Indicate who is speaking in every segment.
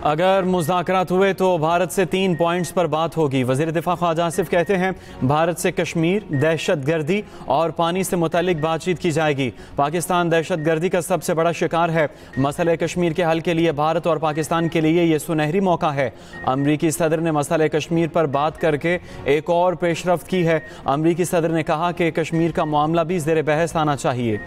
Speaker 1: अगर मुज़ाकरात हुए तो भारत से 3 पॉइंट्स पर बात होगी। वज़ीर दिफा ख्वाजा आसिफ कहते हैं भारत से कश्मीर, दहशत गर्दी और पानी से मुतालिक बातचीत की जाएगी। पाकिस्तान दहशत गर्दी का सबसे बड़ा शिकार है। मसले कश्मीर के हल के लिए भारत और पाकिस्तान के लिए ये सुनहरी मौका है। अमरीकी सदर ने मसले कश्मीर पर बात करके एक और पेशरफ्त की है। अमरीकी सदर ने कहा कि कश्मीर का मामला भी ज़ेर बहस आना चाहिए।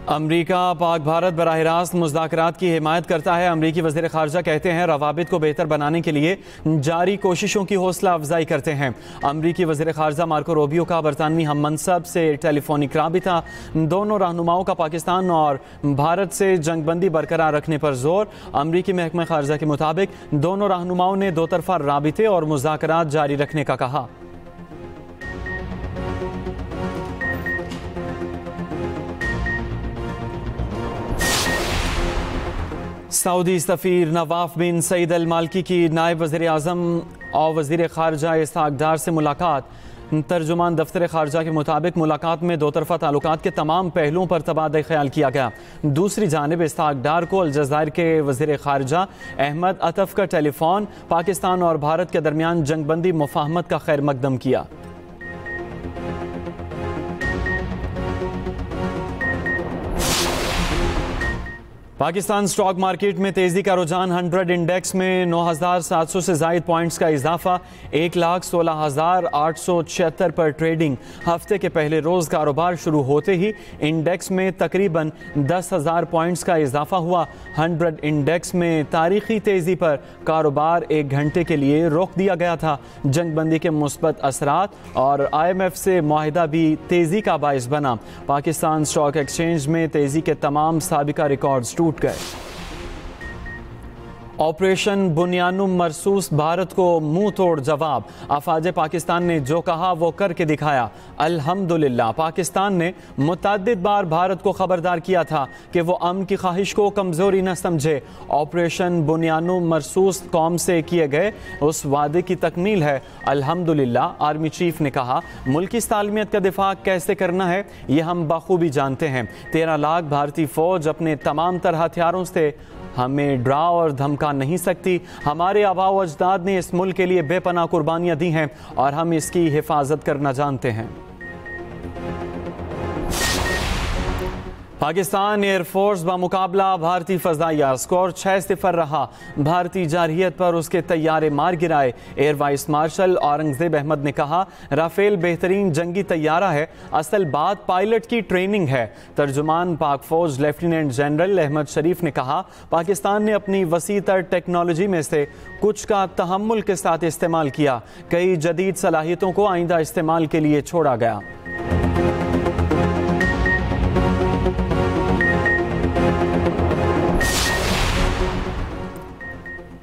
Speaker 1: अमरीका पाक भारत बराह रास्त मुज़ाकरात की हिमायत करता है। अमरीकी वज़ीर ख़ारजा कहते हैं रवाबित को बेहतर बनाने के लिए जारी कोशिशों की हौसला अफजाई करते हैं। अमरीकी वज़ीर ख़ारजा मार्को रूबियो का बरतानवी हम मनसब से टेलीफोनिक राबिता, दोनों रहनुमाओं का पाकिस्तान और भारत से जंगबंदी बरकरार रखने पर जोर। अमरीकी महकमा ख़ारजा के मुताबिक दोनों रहनुमाओं ने दो तरफ़ा राबिते और मुज़ाकरात जारी रखने का कहा। सऊदी सफ़ीर नवाफ बिन सईद अल मालिकी की नायब वज़ीर आज़म और वज़ीर ख़ारजा इसहाक़ डार से मुलाकात। तर्जुमान दफ्तर ख़ारजा के मुताबिक मुलाकात में दो तरफ़ा ताल्लुकात के तमाम पहलुओं पर तबादला ख्याल किया गया। दूसरी जानिब इसहाक़ डार को अलजायर के वज़ीर ख़ारजा अहमद अतफ़ का टेलीफोन पाकिस्तान और भारत के दरमियान जंगबंदी मुफ़ाहमत का खैर मकदम किया। पाकिस्तान स्टॉक मार्केट में तेजी का रुझान। 100 इंडेक्स में 9,700 से ज़ायद पॉइंट्स का इजाफा। 1,16,876 पर ट्रेडिंग। हफ्ते के पहले रोज़ कारोबार शुरू होते ही इंडेक्स में तकरीबन 10,000 पॉइंट्स का इजाफा हुआ। 100 इंडेक्स में तारीखी तेज़ी पर कारोबार 1 घंटे के लिए रोक दिया गया था। जंगबंदी के मुस्बत असरात और IMF से मुआहिदा भी तेज़ी का बाइस बना। पाकिस्तान स्टॉक एक्सचेंज में तेज़ी के तमाम साबिका रिकॉर्ड्स टूट गए। ऑपरेशन बुनियानुम मरसूस भारत को मुंह तोड़ जवाब। अफवाज पाकिस्तान ने जो कहा वो करके दिखाया। अल्हम्दुलिल्लाह पाकिस्तान ने मुतअद्दिद बार भारत को खबरदार किया था कि वो अमन की ख्वाहिश को कमज़ोरी न समझे। ऑपरेशन बुनियानुम मरसूस कौम से किए गए उस वादे की तकमील है। अल्हम्दुलिल्लाह आर्मी चीफ ने कहा मुल्की सालमियत का दिफा कैसे करना है ये हम बखूबी जानते हैं। 13 लाख भारतीय फौज अपने तमाम तरह हथियारों से हमें डरा और धमका नहीं सकती। हमारे आबा व अजदाद ने इस मुल्क के लिए बेपनाह कुर्बानियां दी हैं और हम इसकी हिफाजत करना जानते हैं। पाकिस्तान एयरफोर्स बामुकाबला भारतीय फ़ज़ाइया स्कोर 6-0 रहा। भारतीय जारहियत पर उसके तैयारे मार गिराए। Air vice marshal Aurangzeb Ahmed ने कहा राफेल बेहतरीन जंगी तैयारा है, असल बात पायलट की ट्रेनिंग है। तर्जुमान पाक फ़ौज लेफ्टिनेंट जनरल अहमद शरीफ ने कहा पाकिस्तान ने अपनी वसी तर टेक्नोलॉजी में से कुछ का तहम्मुल के साथ इस्तेमाल किया। कई जदीद सलाहियतों को आइंदा इस्तेमाल के लिए छोड़ा गया।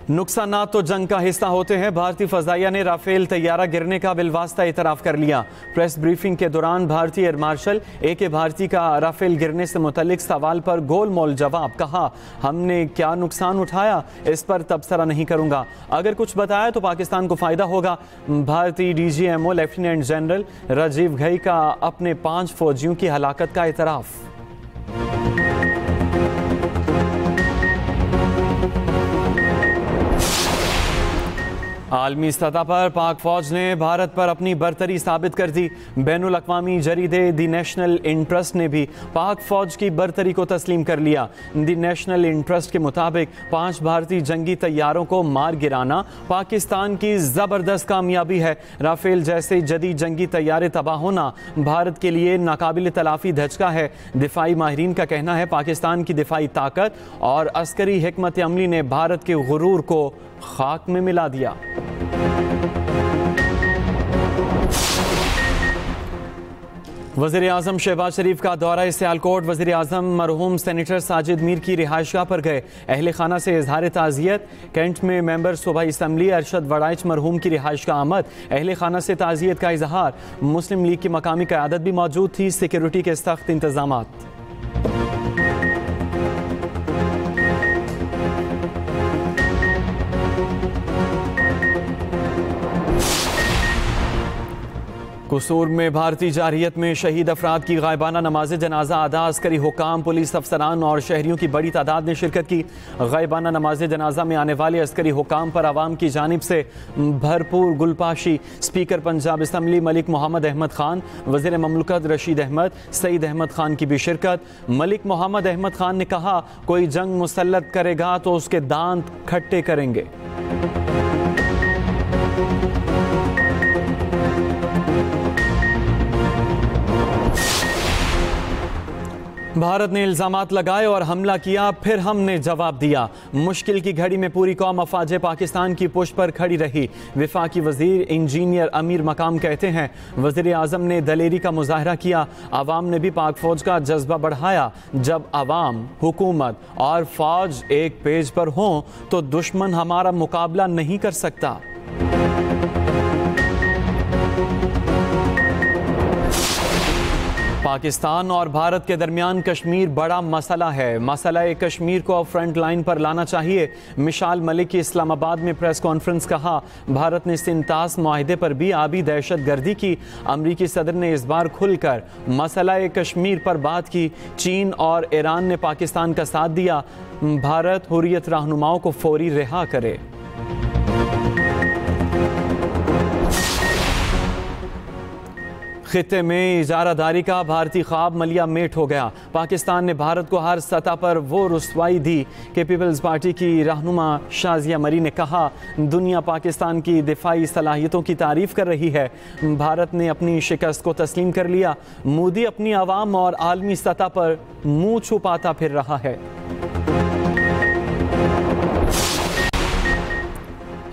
Speaker 1: नुकसानात तो जंग का हिस्सा होते हैं। भारतीय फ़ज़ाइया ने राफेल तैयारा गिरने का बिलवास्ता इतराफ़ कर लिया। प्रेस ब्रीफिंग के दौरान भारतीय एयर मार्शल AK भारती का राफेल गिरने से मुतल्लिक सवाल पर गोलमोल जवाब। कहा हमने क्या नुकसान उठाया इस पर तबसरा नहीं करूंगा, अगर कुछ बताया तो पाकिस्तान को फ़ायदा होगा। भारतीय DGMO lieutenant general Rajiv Ghai का अपने 5 फौजियों की हलाकत का इतराफ़। आलमी सतह पर पाक फौज ने भारत पर अपनी बरतरी साबित कर दी। बैनुल अक़वामी जरीदे दी नेशनल इंटरेस्ट ने भी पाक फौज की बरतरी को तस्लीम कर लिया। दी नेशनल इंटरेस्ट के मुताबिक 5 भारतीय जंगी तैयारों को मार गिराना पाकिस्तान की ज़बरदस्त कामयाबी है। राफेल जैसे जदीद जंगी तैयारे तबाह होना भारत के लिए नाकाबिल तलाफ़ी धचका है। दिफाई माहिरीन का कहना है पाकिस्तान की दिफाई ताकत और अस्करी हिकमत अमली ने भारत के गुरूर को खाक में मिला दिया। वज़ीर आज़म शहबाज शरीफ का दौरा सियालकोट। वज़ीर आज़म मरहूम सेनेटर साजिद मीर की रिहाइशगाह पर गए। अहले खाना से इजहार ताज़ियत। कैंट में मेंबर सूबाई असम्बली अरशद वड़ाइच मरहूम की रिहाइश का आमद। अहले खाना से ताज़ियत का इजहार। मुस्लिम लीग की मकामी क़यादत भी मौजूद थी। सिक्योरिटी के सख्त इंतज़ामात। कसूर में भारतीय जारहियत में शहीद अफराद की गायबाना नमाज जनाजा अदा। अस्करी हुकाम, पुलिस अफसरान और शहरियों की बड़ी तादाद ने शिरकत की। गायबाना नमाज जनाजा में आने वाले अस्करी हुकाम पर आवाम की जानिब से भरपूर गुलपाशी। स्पीकर पंजाब असम्बली मलिक मोहम्मद अहमद खान, वज़ीर ममलकत रशीद अहमद, सईद अहमद खान की भी शिरकत। मलिक मोहम्मद अहमद खान ने कहा, कोई जंग मुसल्लत करेगा तो उसके दांत खट्टे करेंगे। भारत ने इल्जामात लगाए और हमला किया, फिर हमने जवाब दिया। मुश्किल की घड़ी में पूरी कौम अफवाज पाकिस्तान की पुष्ट पर खड़ी रही। वफाकी वजीर इंजीनियर अमीर मकाम कहते हैं, वजीर आजम ने दलेरी का मुजाहरा किया। आवाम ने भी पाक फौज का जज्बा बढ़ाया। जब आवाम, हुकूमत और फौज एक पेज पर हों तो दुश्मन हमारा मुकाबला नहीं कर सकता। पाकिस्तान और भारत के दरमियान कश्मीर बड़ा मसला है। मसला कश्मीर को अब फ्रंट लाइन पर लाना चाहिए। मिशाल मलिक की इस्लामाबाद में प्रेस कॉन्फ्रेंस। कहा, भारत ने सिंतास मुआहिदे पर भी आबी दहशत गर्दी की। अमरीकी सदर ने इस बार खुलकर मसला कश्मीर पर बात की। चीन और ईरान ने पाकिस्तान का साथ दिया। भारत हुर्रियत रहनुमाओं को फौरी रिहा करे। खित्ते में इजारादारी का भारतीय ख्वाब मलिया मेट हो गया। पाकिस्तान ने भारत को हर सतह पर वो रुसवाई दी कि पीपल्स पार्टी की रहनुमा शाजिया मरी ने कहा, दुनिया पाकिस्तान की दिफाई सलाहियतों की तारीफ कर रही है। भारत ने अपनी शिकस्त को तस्लीम कर लिया। मोदी अपनी आवाम और आलमी सतह पर मुंह छुपाता फिर रहा है।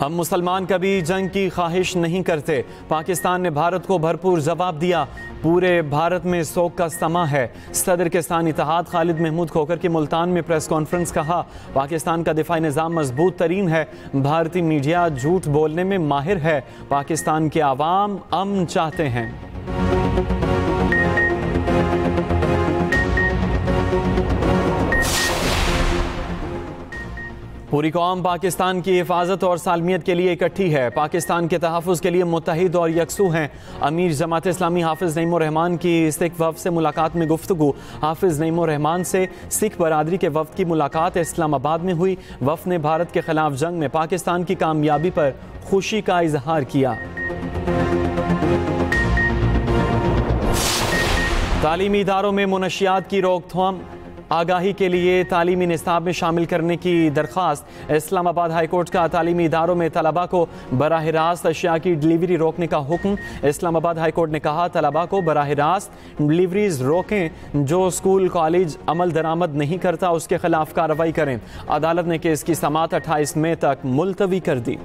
Speaker 1: हम मुसलमान कभी जंग की ख्वाहिश नहीं करते। पाकिस्तान ने भारत को भरपूर जवाब दिया। पूरे भारत में सोग का समा है। सदर किसान इत्तेहाद खालिद महमूद खोकर की मुल्तान में प्रेस कॉन्फ्रेंस। कहा, पाकिस्तान का दिफाई निज़ाम मजबूत तरीन है। भारतीय मीडिया झूठ बोलने में माहिर है। पाकिस्तान के आवाम अमन चाहते हैं। पूरी कौम पाकिस्तान की हिफाजत और सालमियत के लिए इकट्ठी है। पाकिस्तान के तहफ़्फ़ुज़ के लिए मुत्तहिद और यकसू हैं। अमीर जमात इस्लामी हाफिज़ नईमुर रहमान की सिख वफ़द से मुलाकात में गुफ्तगू। हाफिज़ नईमुर रहमान से सिख बरादरी के वफ़द की मुलाकात इस्लामाबाद में हुई। वफ़द ने भारत के ख़िलाफ़ जंग में पाकिस्तान की कामयाबी पर खुशी का इजहार किया। तालीमी इदारों में मुनशियात की रोकथाम आगाही के लिए तालीमी निसाब में शामिल करने की दरख्वास्त। इस्लामाबाद हाईकोर्ट का तालीमी इदारों में तलबा को बराह रास्त अशिया की डिलीवरी रोकने का हुक्म। इस्लामाबाद हाईकोर्ट ने कहा, तलबा को बराह रास्त डिलीवरीज रोकें। जो स्कूल कॉलेज अमल दरामद नहीं करता उसके खिलाफ कार्रवाई करें। अदालत ने केस की समाअत 28 मई तक मुलतवी कर दी।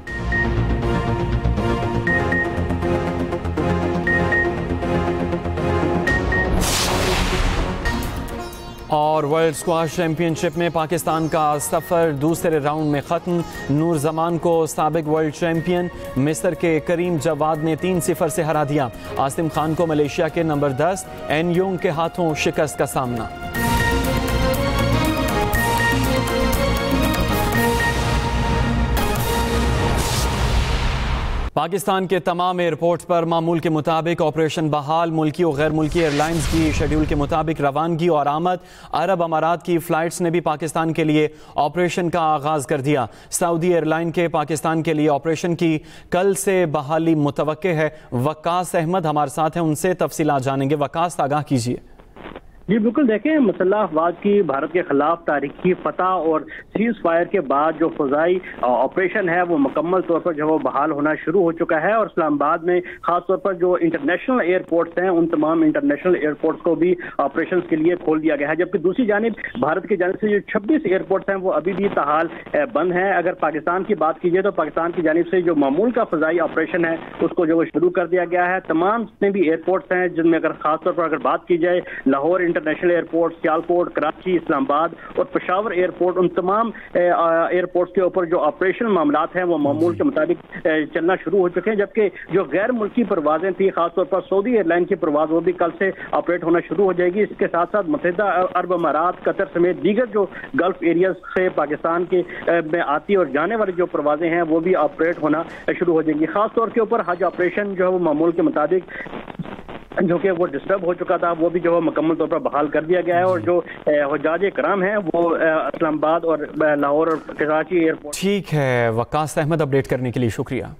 Speaker 1: और वर्ल्ड स्क्वाश चैंपियनशिप में पाकिस्तान का सफ़र दूसरे राउंड में ख़त्म। नूर जमान को साबिक वर्ल्ड चैंपियन मिस्र के करीम जवाद ने 3-0 से हरा दिया। आसिम खान को मलेशिया के नंबर 10 एन योंग के हाथों शिकस्त का सामना। पाकिस्तान के तमाम एयरपोर्ट पर मामूल के मुताबिक ऑपरेशन बहाल। मुल्की और गैर मुल्की एयरलाइंस की शेड्यूल के मुताबिक रवानगी और आमद। अरब अमारात की फ़्लाइट्स ने भी पाकिस्तान के लिए ऑपरेशन का आगाज़ कर दिया। सऊदी एयरलाइन के पाकिस्तान के लिए ऑपरेशन की कल से बहाली मुतवक्के है। वक्कास अहमद हमारे साथ हैं, उनसे तफसीलात जानेंगे। वक्कास, आगाह कीजिए।
Speaker 2: जी बिल्कुल, देखें, मुसल्लह अफवाज की भारत के खिलाफ तारीखी फतह और सीज फायर के बाद जो फजाई ऑपरेशन है वो मुकम्मल तौर पर जो वो बहाल होना शुरू हो चुका है। और इस्लामाबाद में खासतौर पर जो इंटरनेशनल एयरपोर्ट्स हैं उन तमाम इंटरनेशनल एयरपोर्ट्स को भी ऑपरेशन के लिए खोल दिया गया है। जबकि दूसरी जानिब भारत की जानिब से जो 26 एयरपोर्ट्स हैं वो अभी भी ताहाल बंद हैं। अगर पाकिस्तान की बात कीजिए तो पाकिस्तान की जानिब से जो मामूल का फजाई ऑपरेशन है उसको जो वो शुरू कर दिया गया है। तमाम जितने भी एयरपोर्ट्स हैं जिनमें अगर खासतौर पर अगर बात की जाए, लाहौर इंटरनेशनल एयरपोर्ट, सियालकोट, कराची, इस्लामाबाद और पेशावर एयरपोर्ट, उन तमाम एयरपोर्ट्स के ऊपर जो ऑपरेशन मामलात हैं वो मामूल के मुताबिक चलना शुरू हो चुके हैं। जबकि जो गैर मुल्की परवाजें थी, खासतौर पर सऊदी एयरलाइन की परवाज, वो भी कल से ऑपरेट होना शुरू हो जाएगी। इसके साथ साथ मुत्तहिदा अरब अमारात, कतर समेत दीगर जो गल्फ एरिया से पाकिस्तान के में आती और जाने वाली जो परवाजें हैं वो भी ऑपरेट होना शुरू हो जाएंगी। खासतौर के ऊपर हज ऑपरेशन जो है वो मामूल के मुताबिक जो कि वो डिस्टर्ब हो चुका था, वो भी जो है मुकम्मल तौर पर बहाल कर दिया गया है। और जो हुज्जाज कराम हैं वो इस्लामाबाद और लाहौर और कराची एयरपोर्ट।
Speaker 1: ठीक है, वकास अहमद, अपडेट करने के लिए शुक्रिया।